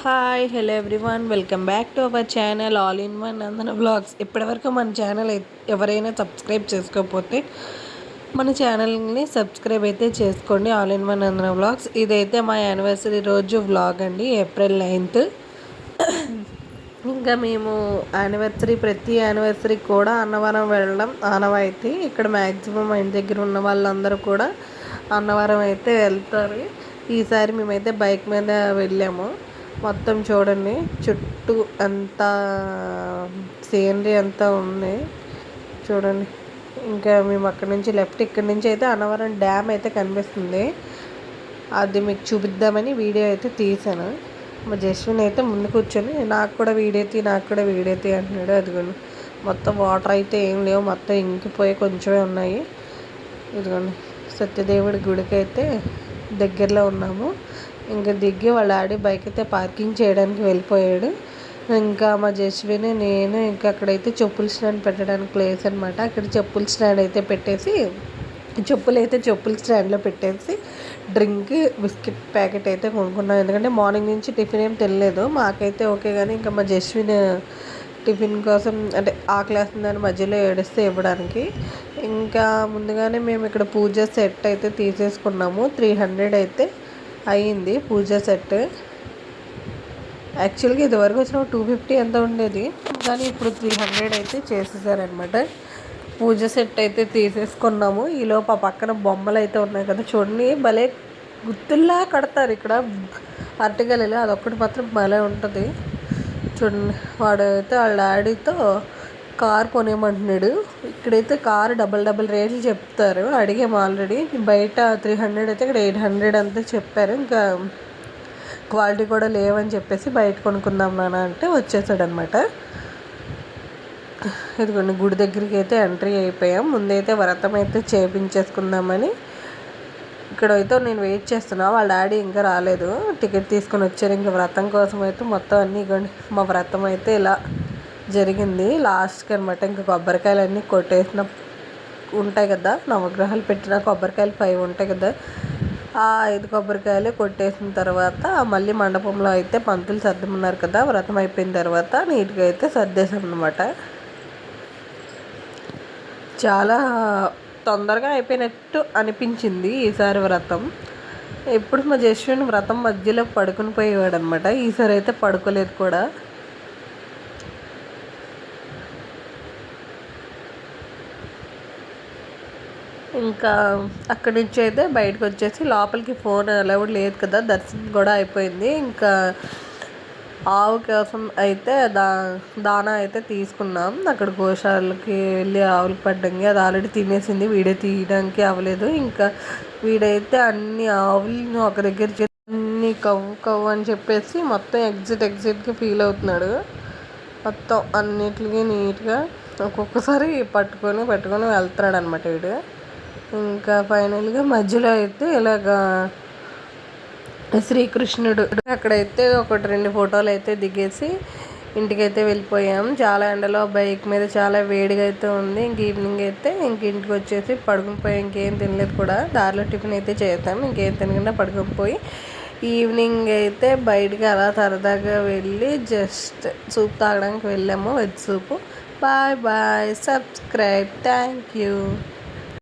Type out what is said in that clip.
Hi hello everyone, welcome back to our channel all in one Nandana blogs. ఇప్పటివరకు మన channel ఎవరైనా subscribe చేసుకోకపోతే మన ఛానల్ని సబ్స్క్రైబ్ అయితే చేసుకోండి. All in one Nandana blogs. ఇదైతే మా యానివర్సరీ రోజు వ్లాగ్ అండి, ఏప్రిల్ 9th. ఇంకా మేము ప్రతి యానివర్సరీ కూడా అన్నవరం వెళ్ళడం ఆనవాయితీ. ఇక్కడ మ్యాక్సిమం మా ఇంటి దగ్గర ఉన్న వాళ్ళందరూ కూడా అన్నవరం అయితే వెళ్తారు. ఈసారి మేమైతే బైక్ మీద వెళ్ళాము. మొత్తం చూడండి, చుట్టూ అంతా సీనరీ అంతా ఉంది చూడండి. ఇంకా మేము అక్కడి నుంచి ఇక్కడి నుంచి అయితే అన్నవరం డ్యామ్ అయితే కనిపిస్తుంది. అది మీకు చూపిద్దామని వీడియో అయితే తీసాను. మా జస్విన్ అయితే ముందు కూర్చొని నాకు కూడా వీడియో తీ అంటున్నాడు. అదిగోండి, మొత్తం వాటర్ అయితే ఏం లేవు, మొత్తం ఇంకిపోయి కొంచెమే ఉన్నాయి. ఇదిగోండి, సత్యదేవుడి గుడికి అయితే దగ్గరలో ఉన్నాము. ఇంకా దిగి వాళ్ళ బైక్ అయితే పార్కింగ్ చేయడానికి వెళ్ళిపోయాడు. ఇంకా మా జస్విన్ నేను ఇంకా అక్కడైతే చెప్పుల స్టాండ్ పెట్టడానికి ప్లేస్ అనమాట. అక్కడ చెప్పుల స్టాండ్ అయితే పెట్టేసి చెప్పుల స్టాండ్లో పెట్టేసి డ్రింక్ బిస్కెట్ ప్యాకెట్ అయితే కొనుక్కున్నాం. ఎందుకంటే మార్నింగ్ నుంచి టిఫిన్ ఏం తినలేదు. మాకైతే ఓకే, కానీ ఇంకా మా జస్విన్ టిఫిన్ కోసం అంటే ఆకలేస్తుందని మధ్యలో ఏడిస్తే ఇవ్వడానికి ఇంకా ముందుగానే మేము ఇక్కడ పూజ సెట్ అయితే తీసేసుకున్నాము. 300 అయితే అయ్యింది పూజ సెట్. యాక్చువల్గా ఇదివరకు వచ్చిన 250 ఎంత ఉండేది, కానీ ఇప్పుడు 300 అయితే చేసేసారనమాట. పూజ సెట్ అయితే తీసేసుకున్నాము. ఈలోపు ఆ పక్కన బొమ్మలు అయితే ఉన్నాయి కదా చూడండి, భలే గుర్తుల్లా కడతారు ఇక్కడ అరటిగలలో. అదొక్కటి మాత్రం భలే ఉంటుంది చూడండి. వాడైతే వాళ్ళ డాడీతో కార్ కొనేయమంటున్నాడు. ఇక్కడైతే కారు డబల్ రేట్లు చెప్తారు. అడిగాము ఆల్రెడీ. బయట 300 అయితే ఇక్కడ 800 అంతా చెప్పారు. ఇంకా క్వాలిటీ కూడా లేవని చెప్పేసి బయట కొనుక్కుందాం నాన్న అంటే వచ్చేసాడనమాట. ఇదిగోండి, గుడి దగ్గరికి అయితే ఎంట్రీ అయిపోయాం. ముందైతే వ్రతం అయితే చేయించేసుకుందామని ఇక్కడైతే నేను వెయిట్ చేస్తున్నా. వాళ్ళ డాడీ ఇంకా రాలేదు, టికెట్ తీసుకొని వచ్చారు. ఇంకా వ్రతం కోసం అయితే మొత్తం అన్నీ ఇవ్వండి. మా వ్రతం అయితే ఇలా జరిగింది లాస్ట్కి అనమాట. ఇంకా కొబ్బరికాయలు అన్నీ కొట్టేసిన ఉంటాయి కదా, నవగ్రహాలు పెట్టిన కొబ్బరికాయలు 5 ఉంటాయి కదా, ఆ 5 కొబ్బరికాయలు కొట్టేసిన తర్వాత మళ్ళీ మండపంలో అయితే పంతులు సర్దమన్నారు కదా. వ్రతం అయిపోయిన తర్వాత నీట్గా అయితే సర్దేశాం అనమాట. చాలా తొందరగా అయిపోయినట్టు అనిపించింది ఈసారి వ్రతం. ఎప్పుడు మా జస్విన్ వ్రతం మధ్యలో పడుకుని పోయేవాడు అనమాట. ఈసారి అయితే పడుకోలేదు కూడా. ఇంకా అక్కడి నుంచి అయితే బయటకు వచ్చేసి లోపలికి ఫోన్ అలౌడ్ లేదు కదా, దర్శనం కూడా అయిపోయింది. ఇంకా ఆవు కోసం అయితే దానా అయితే తీసుకున్నాం. అక్కడ గోశాలకి వెళ్ళి ఆవులు పడ్డంగి అది ఆల్రెడీ తినేసింది, వీడియో తీయడానికి అవ్వలేదు. ఇంకా వీడైతే అన్ని ఆవులను ఒక దగ్గర అన్ని కవ్వు అని చెప్పేసి మొత్తం ఎగ్జిట్గా ఫీల్ అవుతున్నాడు. మొత్తం అన్నిటికీ నీట్గా ఒక్కొక్కసారి పట్టుకొని వెళ్తున్నాడు అనమాట వీడు. ఇంకా ఫైనల్గా మధ్యలో అయితే ఇలాగా శ్రీకృష్ణుడు అక్కడైతే 1-2 ఫోటోలు అయితే దిగేసి ఇంటికైతే వెళ్ళిపోయాం. చాలా ఎండలో బైక్ మీద చాలా వేడిగా అయితే ఉంది. ఇంక ఈవినింగ్ అయితే ఇంటికి వచ్చేసి పడుకుని పోయి ఇంకేం తినలేదు కూడా. దారిలో టిఫిన్ అయితే చేస్తాం, ఇంకేం తినకుండా పడుకుని పోయి ఈవినింగ్ అయితే బయటికి అలా సరదాగా వెళ్ళి జస్ట్ సూప్ తాగడానికి వెళ్ళాము, veg soup. Bye subscribe, thank you.